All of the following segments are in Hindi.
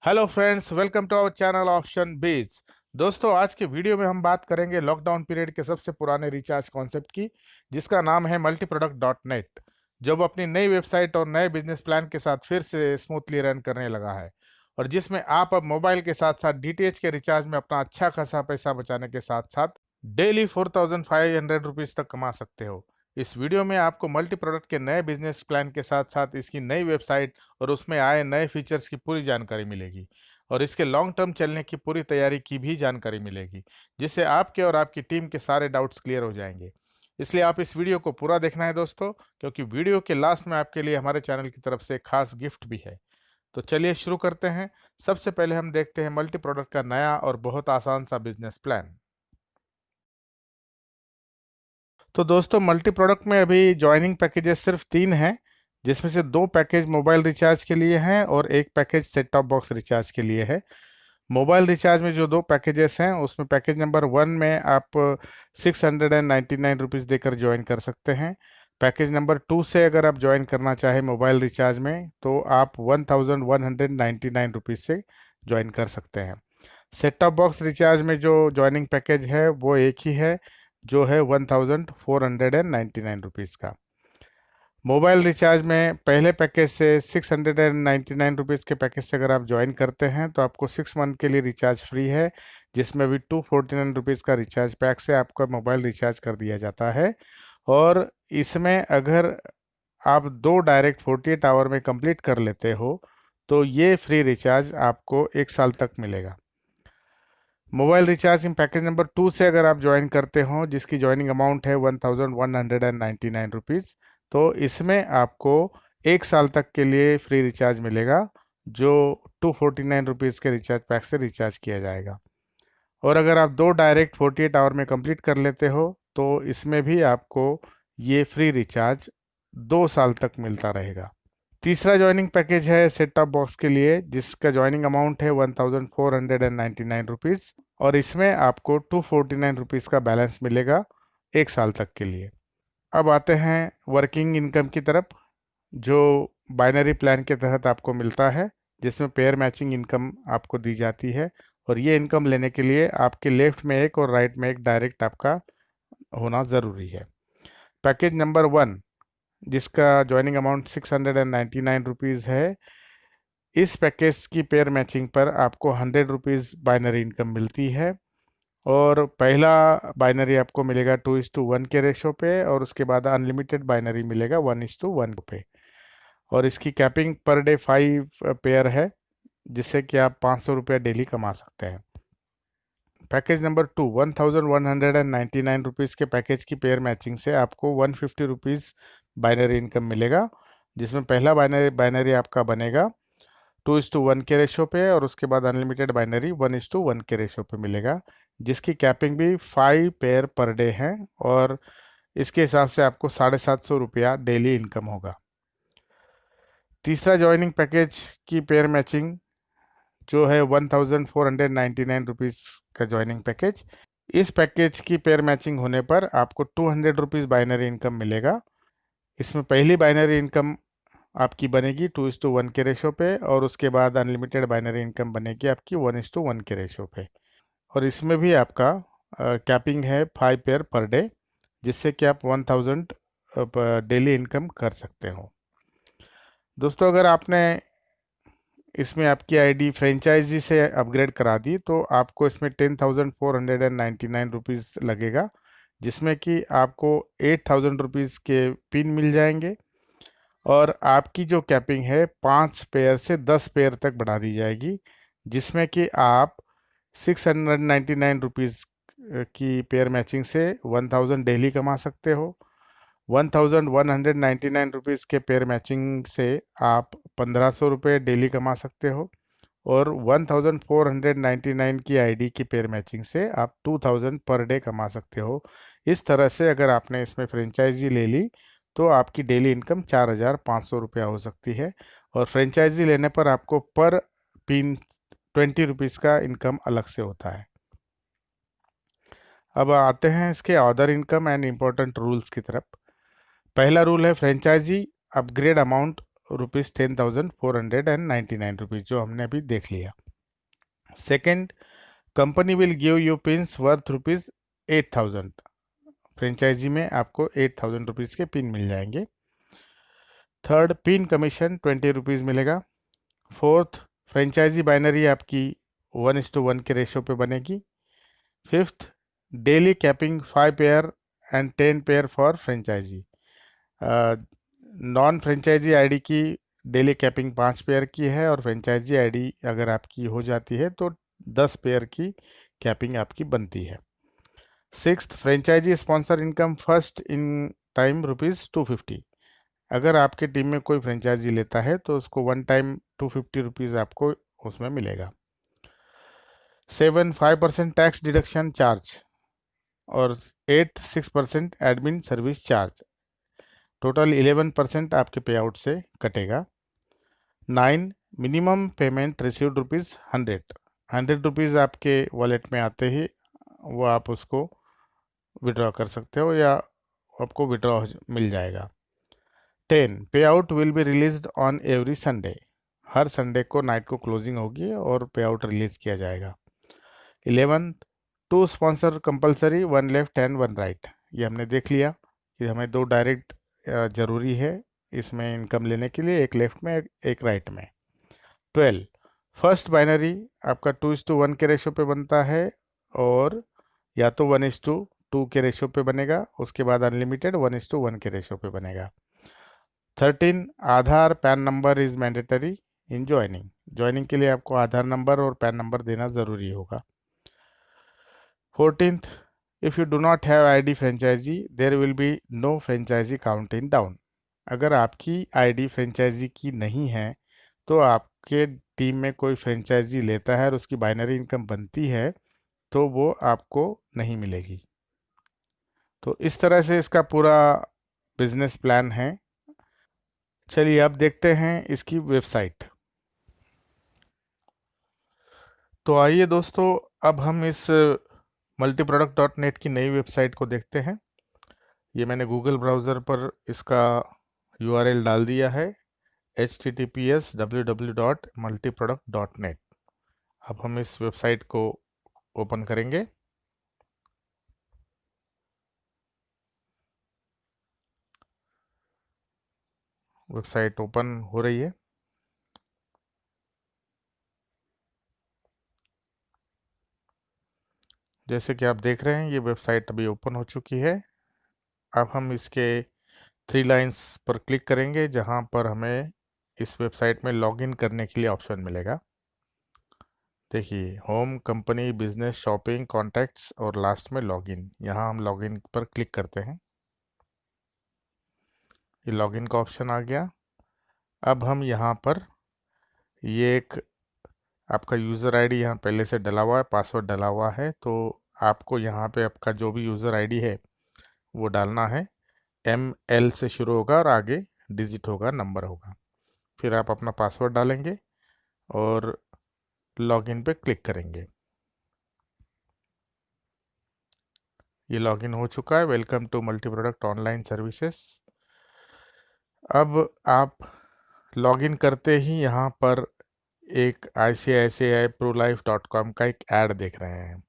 Hello friends, welcome to our channel option बीज। दोस्तों, आज के वीडियो में हम बात करेंगे लॉकडाउन पीरियड के सबसे पुराने रिचार्ज कॉन्सेप्ट की, जिसका नाम है multiproduct.net, जो अब अपनी नई वेबसाइट और नए बिजनेस प्लान के साथ फिर से स्मूथली रन करने लगा है, और जिसमें आप अब मोबाइल के साथ साथ डीटीएच के रिचार्ज में अपना अच्छा खासा पैसा बचाने के साथ साथ डेली 4500 तक कमा सकते हो। इस वीडियो में आपको मल्टी प्रोडक्ट के नए बिजनेस प्लान के साथ साथ इसकी नई वेबसाइट और उसमें आए नए फीचर्स की पूरी जानकारी मिलेगी, और इसके लॉन्ग टर्म चलने की पूरी तैयारी की भी जानकारी मिलेगी, जिससे आपके और आपकी टीम के सारे डाउट्स क्लियर हो जाएंगे। इसलिए आप इस वीडियो को पूरा देखना है दोस्तों, क्योंकि वीडियो के लास्ट में आपके लिए हमारे चैनल की तरफ से एक खास गिफ्ट भी है। तो चलिए शुरू करते हैं। सबसे पहले हम देखते हैं मल्टी प्रोडक्ट का नया और बहुत आसान सा बिजनेस प्लान। तो दोस्तों, मल्टी प्रोडक्ट में अभी ज्वाइनिंग पैकेजेस सिर्फ 3 हैं, जिसमें से 2 पैकेज मोबाइल रिचार्ज के लिए हैं और एक package set top box recharge के लिए है। मोबाइल रिचार्ज में जो 2 पैकेजेस हैं, उसमें पैकेज नंबर 1 में आप 699 रुपीज़ देकर ज्वाइन कर सकते हैं। पैकेज नंबर 2 से अगर आप ज्वाइन करना चाहें मोबाइल रिचार्ज में, तो आप 1199 रुपीज़ से ज्वाइन कर सकते हैं। सेट टॉप बॉक्स रिचार्ज में जो ज्वाइनिंग पैकेज है वो एक ही है, जो है 1499 रुपीज़ का। मोबाइल रिचार्ज में पहले पैकेज से 699 रुपीज़ के पैकेज से अगर आप ज्वाइन करते हैं तो आपको 6 मंथ के लिए रिचार्ज फ्री है, जिसमें अभी 249 रुपीज़ का रिचार्ज पैक से आपका मोबाइल रिचार्ज कर दिया जाता है। और इसमें अगर आप 2 डायरेक्ट 48 आवर में कंप्लीट कर लेते हो तो ये फ्री रिचार्ज आपको 1 साल तक मिलेगा। मोबाइल रिचार्ज इन पैकेज नंबर 2 से अगर आप ज्वाइन करते हो, जिसकी ज्वाइनिंग अमाउंट है 1199 रुपीज़, तो इसमें आपको 1 साल तक के लिए फ्री रिचार्ज मिलेगा, जो 249 रुपीज़ के रिचार्ज पैक से रिचार्ज किया जाएगा। और अगर आप 2 डायरेक्ट 48 आवर में कंप्लीट कर लेते हो तो इसमें भी आपको ये फ्री रिचार्ज 2 साल तक मिलता रहेगा। तीसरा ज्वाइनिंग पैकेज है सेट टॉप बॉक्स के लिए, जिसका ज्वाइनिंग अमाउंट है 1499 रुपीज़, और इसमें आपको 249 रुपीज़ का बैलेंस मिलेगा 1 साल तक के लिए। अब आते हैं वर्किंग इनकम की तरफ, जो बाइनरी प्लान के तहत आपको मिलता है, जिसमें पेयर मैचिंग इनकम आपको दी जाती है। और ये इनकम लेने के लिए आपके लेफ्ट में एक और राइट में एक डायरेक्ट आपका होना ज़रूरी है। पैकेज नंबर 1, जिसका ज्वाइनिंग अमाउंट 699 रुपीज़ है, इस पैकेज की पेयर मैचिंग पर आपको 100 रुपीज़ बाइनरी इनकम मिलती है। और पहला बाइनरी आपको मिलेगा 2:1 के रेशो पे, और उसके बाद अनलिमिटेड बाइनरी मिलेगा 1:1 पे। और इसकी कैपिंग पर डे 5 पेयर है, जिससे कि आप 500 रुपये डेली कमा सकते हैं। पैकेज नंबर 2, 1199 रुपीज़ के पैकेज की पेयर मैचिंग से आपको 150 रुपीज़ बाइनरी इनकम मिलेगा, जिसमें पहला बाइनरी आपका बनेगा 2:1 के रेशो पे, और उसके बाद अनलिमिटेड बाइनरी 1:1 के रेशो पे मिलेगा, जिसकी कैपिंग भी 5 पेयर पर डे है, और इसके हिसाब से आपको 750 रुपया डेली इनकम होगा। तीसरा ज्वाइनिंग पैकेज की पेयर मैचिंग जो है 1499 रुपीज़ का ज्वाइनिंग पैकेज, इस पैकेज की पेयर मैचिंग होने पर आपको 200 रुपीज़ बाइनरी इनकम मिलेगा। इसमें पहली बाइनरी इनकम आपकी बनेगी 2:1 के रेशो पे, और उसके बाद अनलिमिटेड बाइनरी इनकम बनेगी आपकी 1:1 के रेशो पे। और इसमें भी आपका कैपिंग है 5 पेयर पर डे, जिससे कि आप 1000 डेली इनकम कर सकते हो। दोस्तों, अगर आपने इसमें आपकी आईडी फ्रेंचाइजी से अपग्रेड करा दी तो आपको इसमें 10,499 रुपीज़ लगेगा, जिसमें कि आपको 8,000 रुपीज़ के पिन मिल जाएंगे, और आपकी जो कैपिंग है 5 पेयर से 10 पेयर तक बढ़ा दी जाएगी, जिसमें कि आप 699 रुपीज़ की पेयर मैचिंग से 1000 डेली कमा सकते हो। 1199 रुपीज़ के पेयर मैचिंग से आप 1500 रुपये डेली कमा सकते हो, और 1499 की आईडी की पेयर मैचिंग से आप 2000 पर डे कमा सकते हो। इस तरह से अगर आपने इसमें फ्रेंचाइजी ले ली तो आपकी डेली इनकम 4500 रुपया हो सकती है, और फ्रेंचाइजी लेने पर आपको पर पिन 20 रुपीज़ का इनकम अलग से होता है। अब आते हैं इसके other income and important rules की तरफ। पहला रूल है फ्रेंचाइजी अपग्रेड अमाउंट ₹10,499 जो हमने अभी देख लिया। Second, company will give you pins worth ₹8,000। Franchisee में आपको ₹8,000 के पिन मिल जाएंगे। थर्ड, पिन कमीशन ₹20 मिलेगा। फोर्थ, फ्रेंचाइजी बाइनरी आपकी 1:1 के रेशो पे बनेगी। Fifth, daily capping 5 pair and 10 pair for franchisee. Non franchisee ID की डेली कैपिंग 5 पेयर की है, और फ्रेंचाइजी आईडी अगर आपकी हो जाती है तो 10 पेयर की कैपिंग आपकी बनती है। Sixth, franchisee sponsor income first in time ₹250। अगर आपके टीम में कोई फ्रेंचाइजी लेता है तो उसको वन टाइम ₹250 आपको उसमें मिलेगा। 7, 5% टैक्स डिडक्शन चार्ज, और 8, 6% एडमिन सर्विस चार्ज। टोटल 11% आपके पे आउट से कटेगा। 9, मिनिमम पेमेंट रिसीव्ड ₹100। ₹100 आपके वॉलेट में आते ही वो आप उसको विड्रॉ कर सकते हो, या आपको विड्रॉ मिल जाएगा। 10, पे out will be released on every Sunday. Her Sunday को नाइट को क्लोजिंग होगी और पे आउट रिलीज किया जाएगा। 11, 2 sponsor compulsory, 1 left and 1 right. ये हमने देख लिया कि हमें 2 डायरेक्ट ज़रूरी है इसमें इनकम लेने के लिए, एक लेफ्ट में एक राइट में। 12, फर्स्ट बाइनरी आपका 2:1 के रेशो पे बनता है, और या तो 1:2 के रेशो पे बनेगा, उसके बाद अनलिमिटेड 1:1 के रेशो पे बनेगा। 13, Aadhaar PAN number is mandatory in joining. Joining के लिए आपको आधार नंबर और पैन नंबर देना ज़रूरी होगा। 14th, if you do not have ID franchisee there will be no franchisee count in down. अगर आपकी आईडी फ्रेंचाइजी की नहीं है तो आपके टीम में कोई फ्रेंचाइजी लेता है और उसकी बाइनरी इनकम बनती है तो वो आपको नहीं मिलेगी। तो इस तरह से इसका पूरा बिजनेस प्लान है। चलिए अब देखते हैं इसकी वेबसाइट। तो आइए दोस्तों, अब हम इस multiproduct.net की नई वेबसाइट को देखते हैं। ये मैंने गूगल ब्राउज़र पर इसका URL डाल दिया है, https://www.multiproduct.net। अब हम इस वेबसाइट को ओपन करेंगे। वेबसाइट ओपन हो रही है। जैसे कि आप देख रहे हैं ये वेबसाइट अभी ओपन हो चुकी है। अब हम इसके 3 लाइंस पर क्लिक करेंगे जहां पर हमें इस वेबसाइट में लॉगिन करने के लिए ऑप्शन मिलेगा। देखिए, home, company, business, shopping, contacts और लास्ट में लॉगिन। यहाँ हम लॉगिन पर क्लिक करते हैं। ये लॉगिन का ऑप्शन आ गया। अब हम यहाँ पर ये एक आपका यूज़र आईडी यहाँ पहले से डला हुआ है, पासवर्ड डला हुआ है, तो आपको यहाँ पे आपका जो भी यूज़र आईडी है वो डालना है। ML से शुरू होगा और आगे डिजिट होगा, नंबर होगा। फिर आप अपना पासवर्ड डालेंगे और लॉगिन पे क्लिक करेंगे। ये लॉगिन हो चुका है। Welcome to multiproduct online services. अब आप लॉगिन करते ही यहाँ पर एक ICICIProLife.com का एक ऐड देख रहे हैं।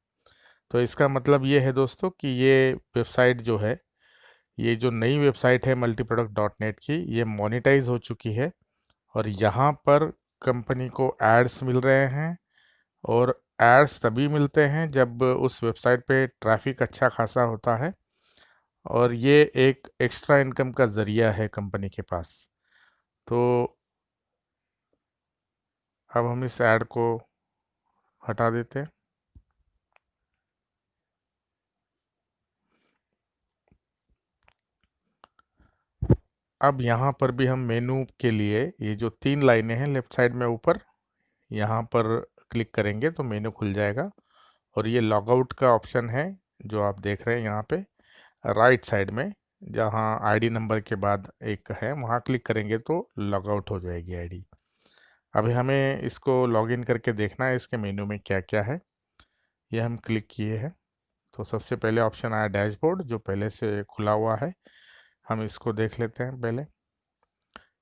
तो इसका मतलब ये है दोस्तों कि ये वेबसाइट जो है, ये जो नई वेबसाइट है multiproduct.net की, ये मोनेटाइज हो चुकी है और यहाँ पर कंपनी को एड्स मिल रहे हैं। और एड्स तभी मिलते हैं जब उस वेबसाइट पे ट्रैफिक अच्छा खासा होता है, और ये एक एक्स्ट्रा इनकम का ज़रिया है कंपनी के पास। तो अब हम इस ऐड को हटा देते हैं। अब यहाँ पर भी हम मेनू के लिए ये जो 3 लाइनें हैं लेफ्ट साइड में ऊपर, यहाँ पर क्लिक करेंगे तो मेनू खुल जाएगा। और ये लॉग आउट का ऑप्शन है जो आप देख रहे हैं यहाँ पे राइट साइड में, जहाँ आईडी नंबर के बाद एक है, वहाँ क्लिक करेंगे तो लॉग आउट हो जाएगी आईडी। अभी हमें इसको लॉगिन करके देखना है इसके मेनू में क्या क्या है। ये हम क्लिक किए हैं तो सबसे पहले ऑप्शन आया डैशबोर्ड, जो पहले से खुला हुआ है। हम इसको देख लेते हैं पहले।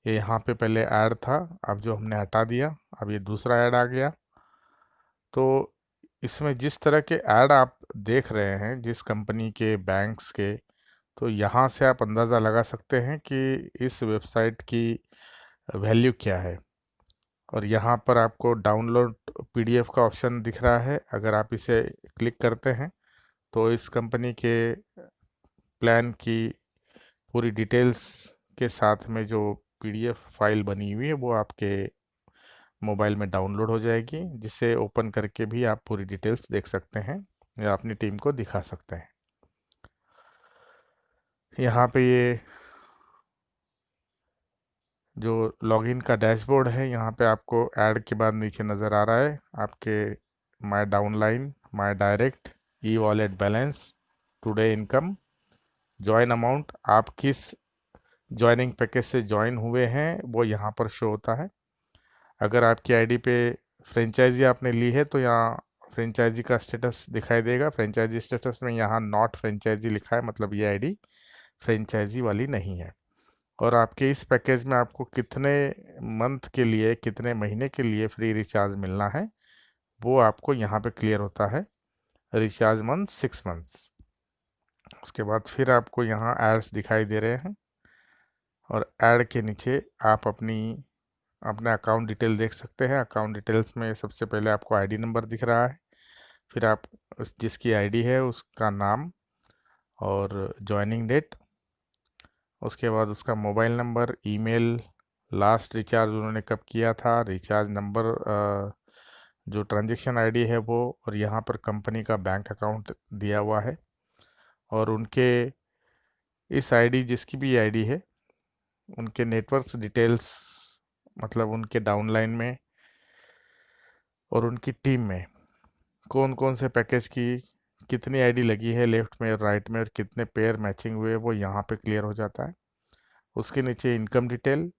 ये यहाँ पे पहले ऐड था, अब जो हमने हटा दिया, अब ये दूसरा ऐड आ गया। तो इसमें जिस तरह के ऐड आप देख रहे हैं जिस कंपनी के, बैंक्स के, तो यहाँ से आप अंदाज़ा लगा सकते हैं कि इस वेबसाइट की वैल्यू क्या है। और यहाँ पर आपको डाउनलोड पीडीएफ का ऑप्शन दिख रहा है, अगर आप इसे क्लिक करते हैं तो इस कंपनी के प्लान की पूरी डिटेल्स के साथ में जो पीडीएफ फाइल बनी हुई है वो आपके मोबाइल में डाउनलोड हो जाएगी, जिसे ओपन करके भी आप पूरी डिटेल्स देख सकते हैं या अपनी टीम को दिखा सकते हैं। यहाँ पे ये जो लॉगिन का डैशबोर्ड है, यहाँ पे आपको ऐड के बाद नीचे नज़र आ रहा है आपके my downline, my direct, E wallet balance, today income, join amount, आप किस जॉइनिंग पैकेज से ज्वाइन हुए हैं वो यहाँ पर शो होता है। अगर आपकी आईडी पे फ्रेंचाइजी आपने ली है तो यहाँ फ्रेंचाइजी का स्टेटस दिखाई देगा। फ्रेंचाइजी स्टेटस में यहाँ नॉट फ्रेंचाइजी लिखा है, मतलब ये आईडी फ्रेंचाइजी वाली नहीं है। और आपके इस पैकेज में आपको कितने मंथ के लिए, कितने महीने के लिए फ्री रिचार्ज मिलना है वो आपको यहाँ पे क्लियर होता है। Recharge month 6 months. उसके बाद फिर आपको यहाँ एड्स दिखाई दे रहे हैं और ऐड के नीचे आप अपने अकाउंट डिटेल देख सकते हैं। अकाउंट डिटेल्स में सबसे पहले आपको आईडी नंबर दिख रहा है, फिर आप जिसकी आईडी है उसका नाम और ज्वाइनिंग डेट, उसके बाद उसका mobile number, email, last recharge उन्होंने कब किया था, रिचार्ज नंबर, जो ट्रांजैक्शन आईडी है वो, और यहाँ पर कंपनी का बैंक अकाउंट दिया हुआ है। और उनके इस आईडी, जिसकी भी आईडी है, उनके नेटवर्क डिटेल्स, मतलब उनके डाउनलाइन में और उनकी टीम में कौन कौन से पैकेज की कितनी आईडी लगी है लेफ्ट में और राइट में, और कितने पेयर मैचिंग हुए वो यहाँ पे क्लियर हो जाता है। उसके नीचे इनकम डिटेल,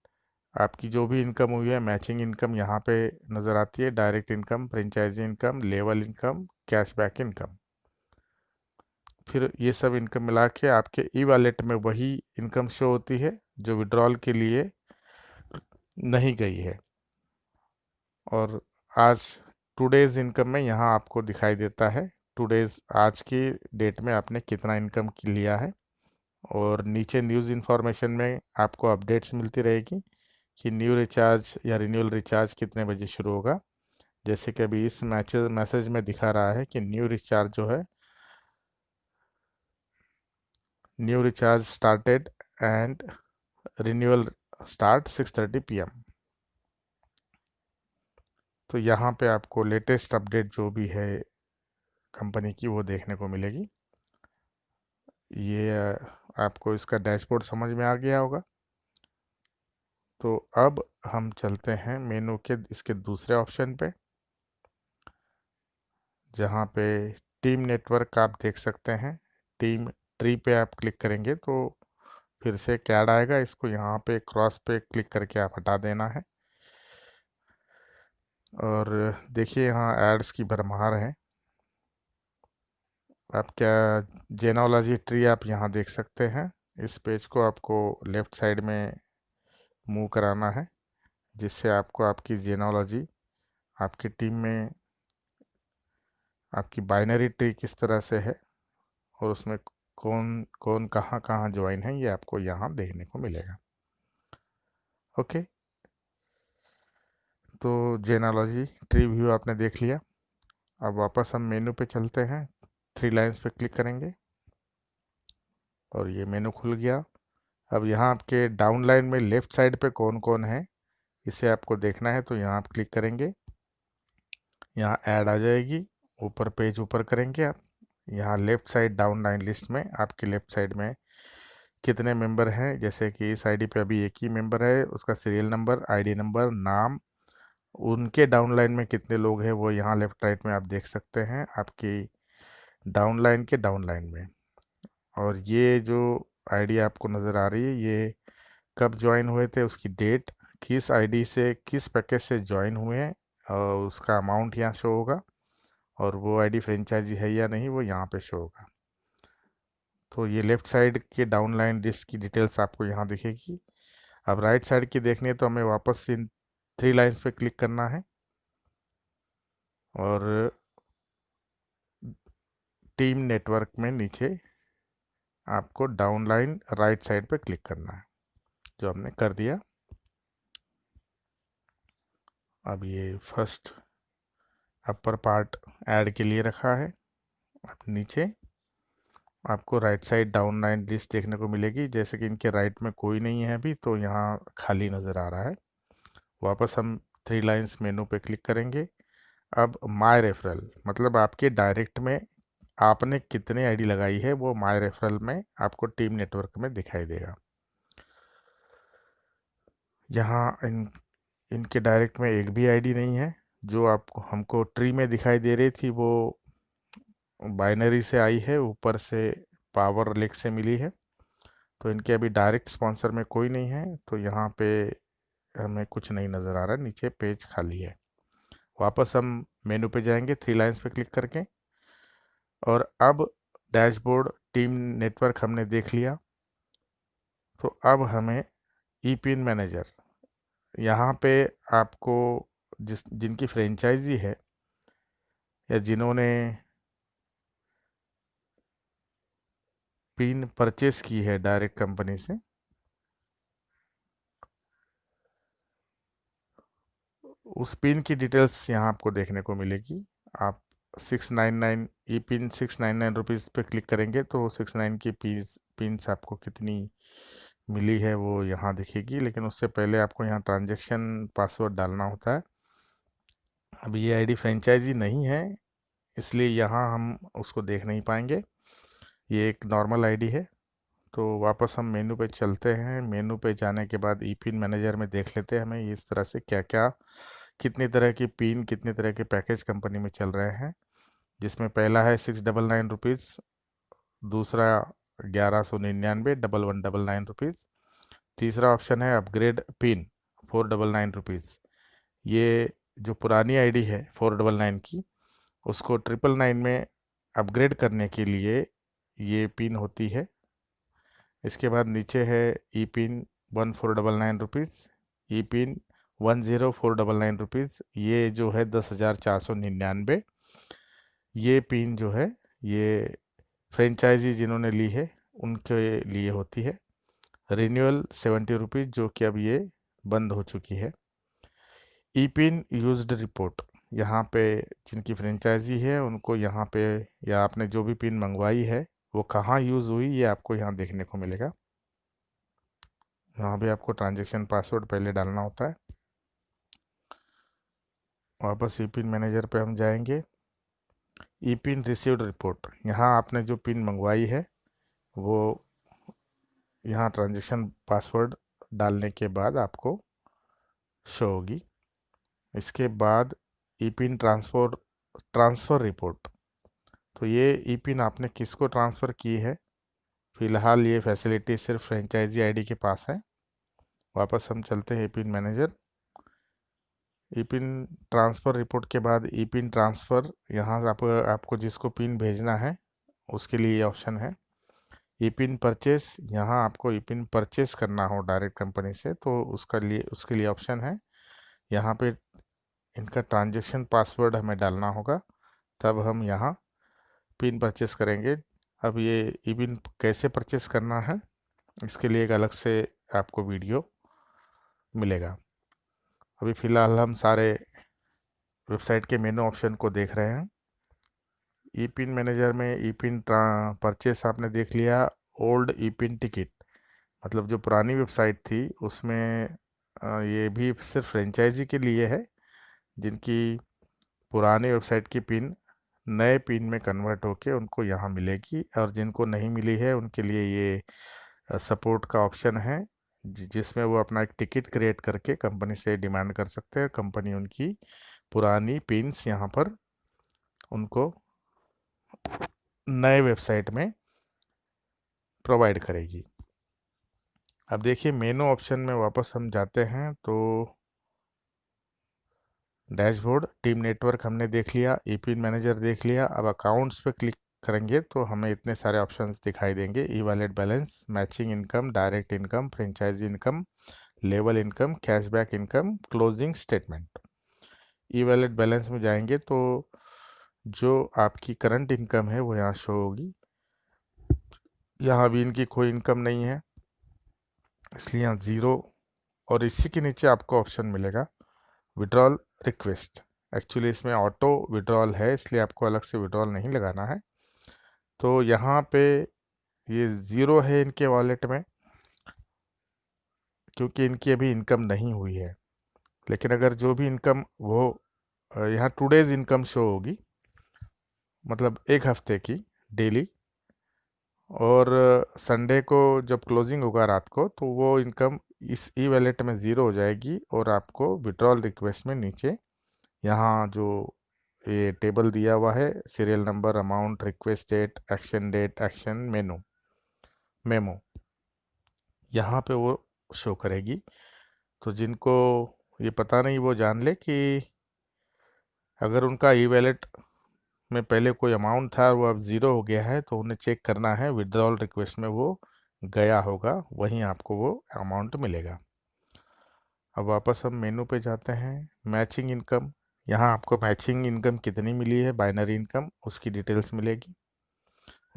आपकी जो भी इनकम हुई है, मैचिंग इनकम यहाँ पे नज़र आती है, direct income, franchisee income, level income, cashback income. फिर ये सब इनकम मिला के आपके ई वॉलेट में वही इनकम शो होती है जो विड्रॉल के लिए नहीं गई है। और आज टुडेज इनकम में यहाँ आपको दिखाई देता है टुडेज, आज की डेट में आपने कितना इनकम लिया है। और नीचे न्यूज़ इन्फॉर्मेशन में आपको अपडेट्स मिलती रहेगी कि न्यू रिचार्ज या रिन्यूअल रिचार्ज कितने बजे शुरू होगा। जैसे कि अभी इस मैसेज में दिखा रहा है कि न्यू रिचार्ज जो है, new recharge started and renewal start 6:30 PM। तो यहाँ पे आपको लेटेस्ट अपडेट जो भी है कंपनी की वो देखने को मिलेगी। ये आपको इसका डैशबोर्ड समझ में आ गया होगा। तो अब हम चलते हैं मेनू के इसके दूसरे ऑप्शन पे, जहाँ पे टीम नेटवर्क आप देख सकते हैं। टीम ट्री पे आप क्लिक करेंगे तो फिर से एक ऐड आएगा, इसको यहाँ पे क्रॉस पे क्लिक करके आप हटा देना है। और देखिए यहाँ एड्स की भरमार है। आप क्या जेनोलॉजी ट्री आप यहाँ देख सकते हैं। इस पेज को आपको लेफ्ट साइड में मूव कराना है, जिससे आपको आपकी जेनोलॉजी, आपकी टीम में आपकी बाइनरी ट्री किस तरह से है और उसमें कौन कौन कहाँ कहाँ ज्वाइन है, ये आपको यहाँ देखने को मिलेगा। ओके, तो जेनोलॉजी ट्री व्यू आपने देख लिया। अब वापस हम मेनू पे चलते हैं, 3 लाइन्स पे क्लिक करेंगे और ये मेनू खुल गया। अब यहाँ आपके डाउन लाइन में लेफ्ट साइड पे कौन कौन है इसे आपको देखना है, तो यहाँ आप क्लिक करेंगे, यहाँ ऐड आ जाएगी, ऊपर पेज ऊपर करेंगे आप, यहाँ left side down line list में आपके लेफ्ट साइड में कितने मेंबर हैं। जैसे कि इस आईडी पे अभी एक ही मेंबर है, उसका सीरियल नंबर, आईडी नंबर, नाम, उनके डाउनलाइन में कितने लोग हैं वो यहाँ लेफ्ट राइट में आप देख सकते हैं आपकी डाउनलाइन के डाउनलाइन में। और ये जो आईडी आपको नज़र आ रही है, ये कब ज्वाइन हुए थे, उसकी डेट, किस आईडी से किस पैकेज से ज्वाइन हुए हैं, और उसका अमाउंट यहाँ शो होगा, और वो आईडी फ्रेंचाइजी है या नहीं वो यहाँ पे शो होगा। तो ये लेफ्ट साइड के डाउनलाइन लिस्ट की डिटेल्स आपको यहाँ दिखेगी। अब राइट साइड की देखनी है तो हमें वापस इन 3 लाइंस पे क्लिक करना है और टीम नेटवर्क में नीचे आपको डाउन लाइन राइट साइड पे क्लिक करना है, जो हमने कर दिया। अब ये फर्स्ट अपर पार्ट ऐड के लिए रखा है। अब नीचे आपको right side down line list देखने को मिलेगी, जैसे कि इनके राइट में कोई नहीं है अभी, तो यहाँ खाली नज़र आ रहा है। वापस हम 3 लाइंस मेनू पे क्लिक करेंगे। अब माय रेफरल मतलब आपके डायरेक्ट में आपने कितने आईडी लगाई है वो माय रेफरल में आपको टीम नेटवर्क में दिखाई देगा। यहाँ इनके डायरेक्ट में एक भी आईडी नहीं है। जो आपको हमको ट्री में दिखाई दे रही थी वो बाइनरी से आई है, ऊपर से पावर लेक से मिली है। तो इनके अभी डायरेक्ट स्पॉन्सर में कोई नहीं है, तो यहाँ पे हमें कुछ नहीं नज़र आ रहा है, नीचे पेज खाली है। वापस हम मेनू पे जाएंगे 3 लाइंस पे क्लिक करके, और अब डैशबोर्ड टीम नेटवर्क हमने देख लिया। तो अब हमें ई पिन मैनेजर, यहाँ पे आपको जिनकी फ्रेंचाइजी है या जिन्होंने पिन परचेस की है डायरेक्ट कंपनी से, उस पिन की डिटेल्स यहाँ आपको देखने को मिलेगी। आप 699 ई पिन 699 रुपीज़ पे क्लिक करेंगे तो 69 की पिन्स आपको कितनी मिली है वो यहाँ दिखेगी। लेकिन उससे पहले आपको यहाँ ट्रांजैक्शन पासवर्ड डालना होता है। अब ये आईडी फ्रेंचाइजी नहीं है, इसलिए यहाँ हम उसको देख नहीं पाएंगे। ये एक नॉर्मल आईडी है। तो वापस हम मेनू पे चलते हैं। मेनू पे जाने के बाद ई पिन मैनेजर में देख लेते हैं हमें इस तरह से क्या क्या कितनी तरह की पिन कितनी तरह के पैकेज कंपनी में चल रहे हैं। जिसमें पहला है 699 रुपीज़, दूसरा 1199 1199 रुपीज़, तीसरा ऑप्शन है अपग्रेड पिन 499 रुपीज़। ये जो पुरानी आईडी है 499 की, उसको 999 में अपग्रेड करने के लिए ये पिन होती है। इसके बाद नीचे है ई पिन 1499 रुपीज़, ई पिन 10499 रुपीज़, ये जो है 10,499। ये पिन जो है ये फ्रेंचाइजी जिन्होंने ली है उनके लिए होती है। रिन्यूअल 70 रुपीज़, जो कि अब ये बंद हो चुकी है। ई पिन यूज्ड रिपोर्ट, यहाँ पे जिनकी फ्रेंचाइजी है उनको यहाँ पे, या आपने जो भी पिन मंगवाई है वो कहाँ यूज़ हुई ये आपको यहाँ देखने को मिलेगा। यहाँ भी आपको ट्रांजैक्शन पासवर्ड पहले डालना होता है। वापस ई पिन मैनेजर पे हम जाएंगे। ई पिन रिसीव्ड रिपोर्ट, यहाँ आपने जो पिन मंगवाई है वो यहाँ ट्रांजैक्शन पासवर्ड डालने के बाद आपको शो होगी। इसके बाद ई पिन ट्रांसफ़र रिपोर्ट, तो ये ई पिन आपने किसको ट्रांसफ़र की है। फ़िलहाल ये फैसिलिटी सिर्फ फ्रेंचाइजी आईडी के पास है। वापस हम चलते हैं ई पिन मैनेजर। ई पिन ट्रांसफ़र रिपोर्ट के बाद ई पिन ट्रांसफ़र, यहाँ आपको जिसको पिन भेजना है उसके लिए ये ऑप्शन है। ई पिन परचेस, यहाँ आपको ई पिन परचेस करना हो डायरेक्ट कंपनी से तो उसके लिए ऑप्शन है। यहाँ पे इनका ट्रांजैक्शन पासवर्ड हमें डालना होगा, तब हम यहाँ पिन परचेस करेंगे। अब ये ई पिन कैसे परचेस करना है इसके लिए एक अलग से आपको वीडियो मिलेगा। अभी फ़िलहाल हम सारे वेबसाइट के मेनू ऑप्शन को देख रहे हैं। ई पिन मैनेजर में ई पिन परचेस आपने देख लिया। ओल्ड ई पिन टिकट, मतलब जो पुरानी वेबसाइट थी उसमें ये भी सिर्फ फ्रेंचाइजी के लिए है। जिनकी पुरानी वेबसाइट की पिन नए पिन में कन्वर्ट होके उनको यहाँ मिलेगी, और जिनको नहीं मिली है उनके लिए ये सपोर्ट का ऑप्शन है, जिसमें वो अपना एक टिकट क्रिएट करके कंपनी से डिमांड कर सकते हैं। कंपनी उनकी पुरानी पिन्स यहाँ पर उनको नए वेबसाइट में प्रोवाइड करेगी। अब देखिए मेनू ऑप्शन में वापस हम जाते हैं तो डैशबोर्ड टीम नेटवर्क हमने देख लिया, ई पिन मैनेजर देख लिया। अब अकाउंट्स पे क्लिक करेंगे तो हमें इतने सारे ऑप्शंस दिखाई देंगे। E wallet balance, matching income, direct income, franchisee income, level income, cashback income, closing statement. E wallet balance में जाएंगे तो जो आपकी करंट इनकम है वो यहाँ शो होगी। यहाँ भी इनकी कोई इनकम नहीं है, इसलिए यहाँ ज़ीरो। और इसी के नीचे आपको ऑप्शन मिलेगा विड्रॉल रिक्वेस्ट। एक्चुअली इसमें ऑटो विड्रॉल है, इसलिए आपको अलग से विड्रॉल नहीं लगाना है। तो यहाँ पे ये ज़ीरो है इनके वॉलेट में, क्योंकि इनकी अभी इनकम नहीं हुई है। लेकिन अगर जो भी इनकम वो यहाँ टुडेज इनकम शो होगी, मतलब एक हफ्ते की डेली। और संडे को जब क्लोजिंग होगा रात को, तो वो इनकम इस ई वैलेट में ज़ीरो हो जाएगी और आपको विड्रॉल रिक्वेस्ट में नीचे यहाँ जो ये टेबल दिया हुआ है, serial number, amount, request date, action memo, यहाँ पे वो शो करेगी। तो जिनको ये पता नहीं वो जान ले कि अगर उनका ई वैलेट में पहले कोई अमाउंट था और वो अब ज़ीरो हो गया है, तो उन्हें चेक करना है विड्रॉल रिक्वेस्ट में वो गया होगा, वहीं आपको वो अमाउंट मिलेगा। अब वापस हम मेनू पे जाते हैं, मैचिंग इनकम। यहाँ आपको मैचिंग इनकम कितनी मिली है, बाइनरी इनकम, उसकी डिटेल्स मिलेगी।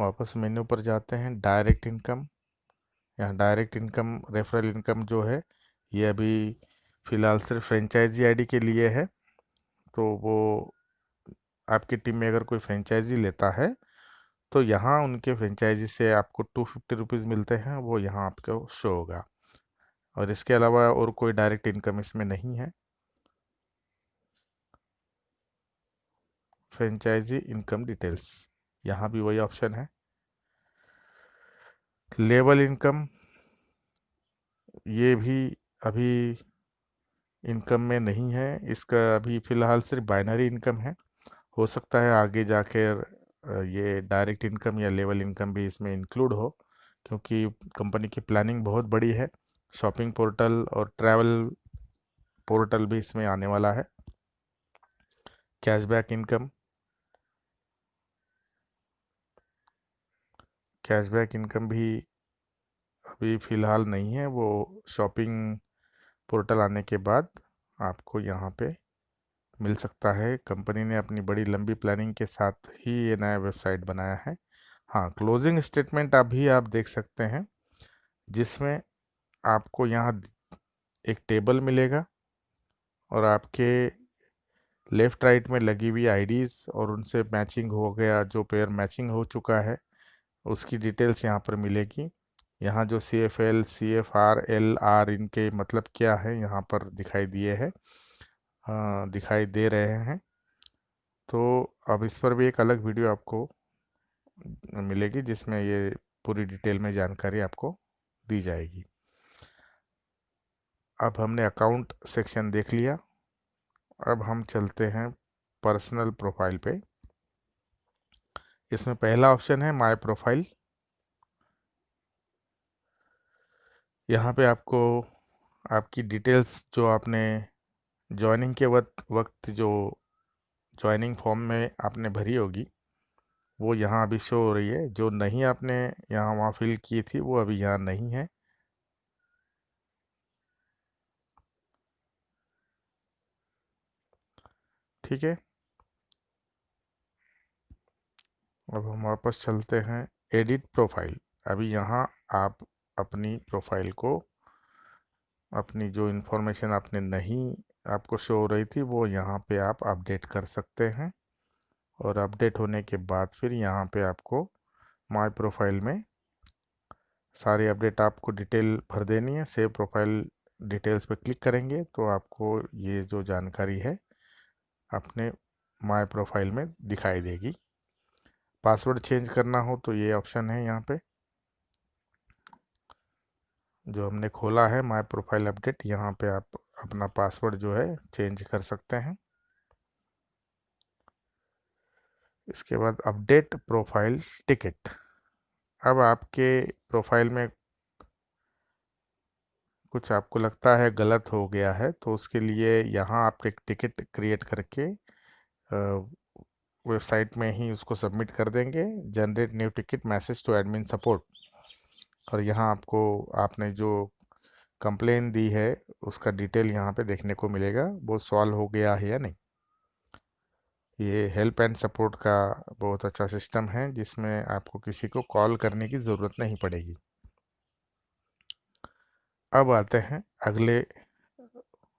वापस मेन्यू पर जाते हैं, डायरेक्ट इनकम। यहाँ डायरेक्ट इनकम, रेफरल इनकम जो है ये अभी फ़िलहाल सिर्फ फ्रेंचाइजी आईडी के लिए है। तो वो आपकी टीम में अगर कोई फ्रेंचाइजी लेता है तो यहाँ उनके फ्रेंचाइजी से आपको 250 रुपीज़ मिलते हैं, वो यहाँ आपको शो होगा। और इसके अलावा और कोई डायरेक्ट इनकम इसमें नहीं है। फ्रेंचाइजी इनकम डिटेल्स, यहाँ भी वही ऑप्शन है। लेवल इनकम, ये भी अभी इनकम में नहीं है, इसका अभी फ़िलहाल सिर्फ बाइनरी इनकम है। हो सकता है आगे जाकर ये डायरेक्ट इनकम या लेवल इनकम भी इसमें इंक्लूड हो, क्योंकि कंपनी की प्लानिंग बहुत बड़ी है। शॉपिंग पोर्टल और ट्रैवल पोर्टल भी इसमें आने वाला है। कैशबैक इनकम, कैशबैक इनकम भी अभी फ़िलहाल नहीं है, वो शॉपिंग पोर्टल आने के बाद आपको यहाँ पे मिल सकता है। कंपनी ने अपनी बड़ी लंबी प्लानिंग के साथ ही ये नया वेबसाइट बनाया है। हाँ, क्लोजिंग स्टेटमेंट अभी आप देख सकते हैं, जिसमें आपको यहाँ एक टेबल मिलेगा और आपके लेफ़्ट राइट में लगी हुई आईडीज़ और उनसे मैचिंग हो गया, जो पेयर मैचिंग हो चुका है उसकी डिटेल्स यहाँ पर मिलेगी। यहाँ जो CFL, CFR, LR इनके मतलब क्या है यहाँ पर दिखाई दिए हैं, दिखाई दे रहे हैं। तो अब इस पर भी एक अलग वीडियो आपको मिलेगी, जिसमें ये पूरी डिटेल में जानकारी आपको दी जाएगी। अब हमने अकाउंट सेक्शन देख लिया, अब हम चलते हैं पर्सनल प्रोफाइल पे। इसमें पहला ऑप्शन है माय प्रोफाइल। यहाँ पे आपको आपकी डिटेल्स जो आपने ज्वाइनिंग के वक्त जो ज्वाइनिंग फॉर्म में आपने भरी होगी वो यहाँ अभी शो हो रही है। जो नहीं आपने यहाँ वहाँ फिल की थी वो अभी यहाँ नहीं है। ठीक है, अब हम वापस चलते हैं एडिट प्रोफाइल। अभी यहाँ आप अपनी प्रोफाइल को, अपनी जो इन्फॉर्मेशन आपने नहीं आपको शो हो रही थी वो यहाँ पे आप अपडेट कर सकते हैं। और अपडेट होने के बाद फिर यहाँ पे आपको माय प्रोफाइल में सारी अपडेट आपको डिटेल भर देनी है। सेव प्रोफाइल डिटेल्स पे क्लिक करेंगे तो आपको ये जो जानकारी है अपने माय प्रोफाइल में दिखाई देगी। पासवर्ड चेंज करना हो तो ये ऑप्शन है यहाँ पे, जो हमने खोला है माय प्रोफाइल अपडेट, यहाँ पे आप अपना पासवर्ड जो है चेंज कर सकते हैं। इसके बाद अपडेट प्रोफाइल टिकट। अब आपके प्रोफाइल में कुछ आपको लगता है गलत हो गया है, तो उसके लिए यहाँ आप एक टिकट क्रिएट करके वेबसाइट में ही उसको सबमिट कर देंगे, generate new ticket message to admin support. और यहाँ आपको आपने जो कंप्लेन दी है उसका डिटेल यहाँ पे देखने को मिलेगा, वो सॉल्व हो गया है या नहीं। ये हेल्प एंड सपोर्ट का बहुत अच्छा सिस्टम है जिसमें आपको किसी को कॉल करने की ज़रूरत नहीं पड़ेगी। अब आते हैं अगले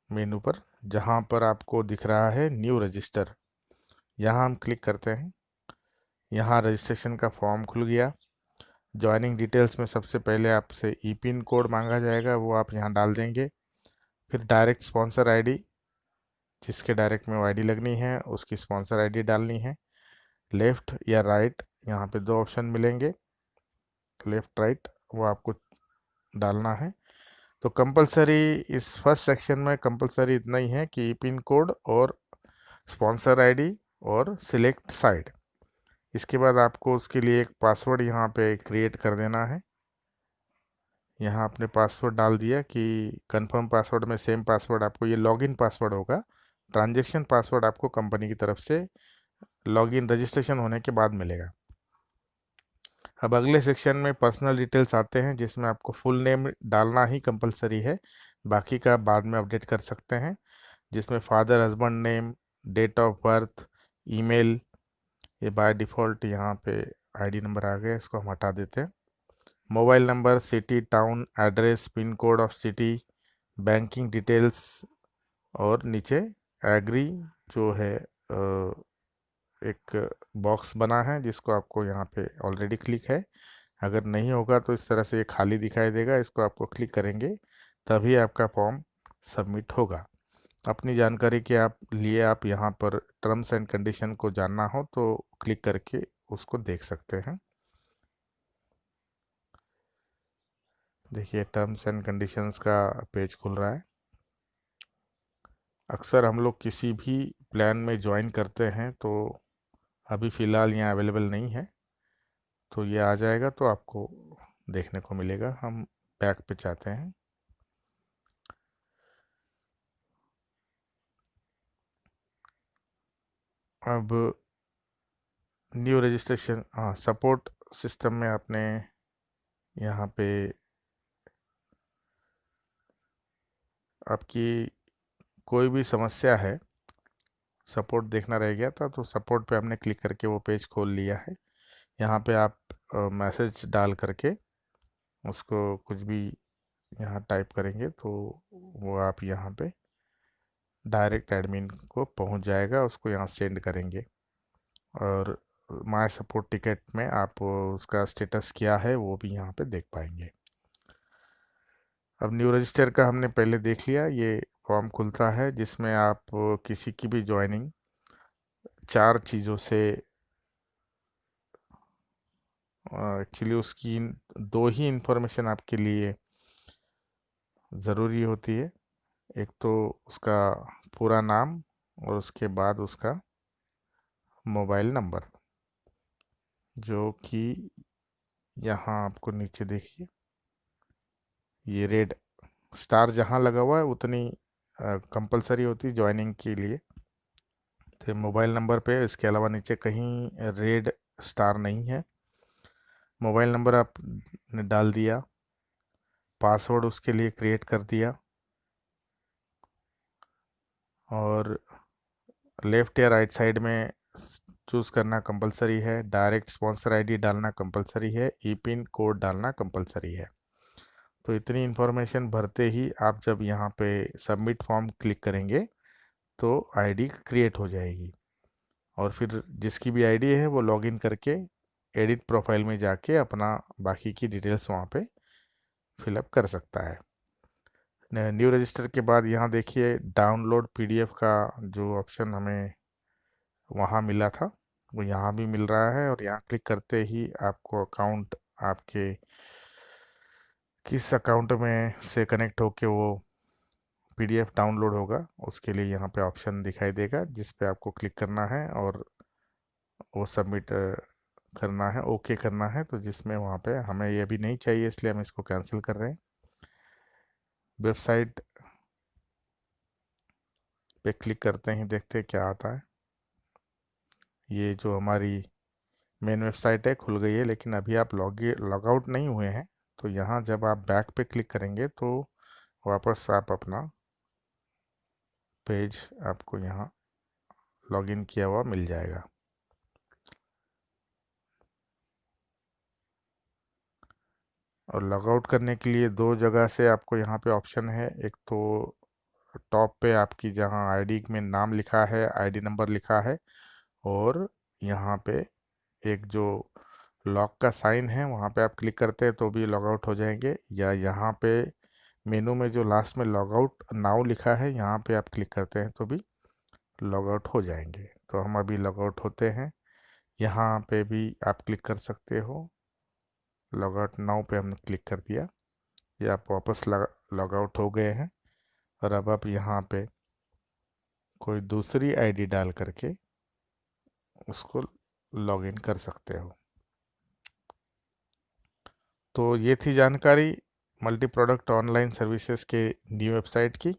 मेनू पर, जहाँ पर आपको दिख रहा है न्यू रजिस्टर। यहाँ हम क्लिक करते हैं। यहाँ रजिस्ट्रेशन का फॉर्म खुल गया। ज्वाइनिंग डिटेल्स में सबसे पहले आपसे ई पिन कोड मांगा जाएगा, वो आप यहाँ डाल देंगे। फिर डायरेक्ट स्पॉन्सर आईडी, जिसके डायरेक्ट में आईडी लगनी है उसकी स्पॉन्सर आईडी डालनी है। लेफ़्ट या राइट, यहाँ पे दो ऑप्शन मिलेंगे, लेफ़्ट राइट, वो आपको डालना है। तो कंपलसरी इस फर्स्ट सेक्शन में कंपलसरी इतना ही है कि पिन कोड और स्पॉन्सर आईडी और सिलेक्ट साइड। इसके बाद आपको उसके लिए एक पासवर्ड यहाँ पे क्रिएट कर देना है। यहाँ आपने पासवर्ड डाल दिया कि कंफर्म पासवर्ड में सेम पासवर्ड आपको, ये लॉगिन पासवर्ड होगा। ट्रांजैक्शन पासवर्ड आपको कंपनी की तरफ से लॉगिन रजिस्ट्रेशन होने के बाद मिलेगा। अब अगले सेक्शन में पर्सनल डिटेल्स आते हैं, जिसमें आपको फुल नेम डालना ही कंपलसरी है, बाकी का बाद में अपडेट कर सकते हैं। जिसमें father husband name, date of birth, email, ये बाय डिफ़ॉल्ट यहाँ पे आईडी नंबर आ गया, इसको हम हटा देते हैं। Mobile number, city, town, address, pin code of city, banking details, और नीचे एग्री जो है एक बॉक्स बना है जिसको आपको यहाँ पे ऑलरेडी क्लिक है। अगर नहीं होगा तो इस तरह से ये खाली दिखाई देगा, इसको आपको क्लिक करेंगे तभी आपका फॉर्म सबमिट होगा। अपनी जानकारी के लिए आप यहाँ पर टर्म्स एंड कंडीशन को जानना हो तो क्लिक करके उसको देख सकते हैं। देखिए टर्म्स एंड कंडीशंस का पेज खुल रहा है। अक्सर हम लोग किसी भी प्लान में ज्वाइन करते हैं तो अभी फ़िलहाल यहाँ अवेलेबल नहीं है, तो ये आ जाएगा तो आपको देखने को मिलेगा। हम बैक पे चाहते हैं। अब न्यू रजिस्ट्रेशन, हाँ, सपोर्ट सिस्टम में आपने यहाँ पे आपकी कोई भी समस्या है, सपोर्ट देखना रह गया था तो सपोर्ट पे हमने क्लिक करके वो पेज खोल लिया है। यहाँ पे आप मैसेज डाल करके उसको कुछ भी यहाँ टाइप करेंगे तो वो आप यहाँ पे डायरेक्ट एडमिन को पहुँच जाएगा, उसको यहाँ सेंड करेंगे। और माय सपोर्ट टिकट में आप उसका स्टेटस क्या है वो भी यहाँ पे देख पाएंगे। अब न्यू रजिस्टर का हमने पहले देख लिया। ये फॉर्म खुलता है जिसमें आप किसी की भी ज्वाइनिंग चार चीज़ों से, एक्चुअली उसकी दो ही इंफॉर्मेशन आपके लिए ज़रूरी होती है। एक तो उसका पूरा नाम और उसके बाद उसका मोबाइल नंबर, जो कि यहाँ आपको नीचे देखिए ये रेड स्टार जहाँ लगा हुआ है उतनी कंपलसरी होती है ज्वाइनिंग के लिए। तो मोबाइल नंबर पे इसके अलावा नीचे कहीं रेड स्टार नहीं है। मोबाइल नंबर आपने डाल दिया, पासवर्ड उसके लिए क्रिएट कर दिया, और लेफ़्ट या राइट साइड में चूज़ करना कंपलसरी है। डायरेक्ट स्पॉन्सर आईडी डालना कंपलसरी है। ई पिन कोड डालना कंपलसरी है। तो इतनी इन्फॉर्मेशन भरते ही आप जब यहाँ पे सबमिट फॉर्म क्लिक करेंगे तो आईडी क्रिएट हो जाएगी, और फिर जिसकी भी आईडी है वो लॉगिन करके एडिट प्रोफाइल में जाके अपना बाकी की डिटेल्स वहाँ पे फिलअप कर सकता है। न्यू रजिस्टर के बाद यहाँ देखिए डाउनलोड पीडीएफ का जो ऑप्शन हमें वहाँ मिला था वो यहाँ भी मिल रहा है, और यहाँ क्लिक करते ही आपको अकाउंट आपके किस अकाउंट में से कनेक्ट होके वो पीडीएफ डाउनलोड होगा उसके लिए यहाँ पे ऑप्शन दिखाई देगा, जिस पे आपको क्लिक करना है और वो सबमिट करना है, ओके करना है। तो जिसमें वहाँ पे हमें ये भी नहीं चाहिए इसलिए हम इसको कैंसिल कर रहे हैं। वेबसाइट पे क्लिक करते ही देखते हैं क्या आता है। ये जो हमारी मेन वेबसाइट है खुल गई है, लेकिन अभी आप लॉग आउट नहीं हुए हैं। तो यहाँ जब आप बैक पे क्लिक करेंगे तो वापस आप अपना पेज आपको यहाँ लॉगिन किया हुआ मिल जाएगा। और लॉगआउट करने के लिए दो जगह से आपको यहाँ पे ऑप्शन है। एक तो टॉप पे आपकी जहाँ आईडी में नाम लिखा है, आईडी नंबर लिखा है, और यहाँ पे एक जो लॉक का साइन है वहाँ पे आप क्लिक करते हैं तो भी लॉग आउट हो जाएंगे, या यहाँ पे मेनू में जो लास्ट में लॉग आउट नाउ लिखा है यहाँ पे आप क्लिक करते हैं तो भी लॉग आउट हो जाएंगे। तो हम अभी लॉग आउट होते हैं, यहाँ पे भी आप क्लिक कर सकते हो। लॉग आउट नाउ पे हमने क्लिक कर दिया, ये आप वापस लॉग आउट हो गए हैं। और अब आप यहाँ पे कोई दूसरी आईडी डाल करके उसको लॉगिन कर सकते हो। तो ये थी जानकारी मल्टी प्रोडक्ट ऑनलाइन सर्विसेज के न्यू वेबसाइट की।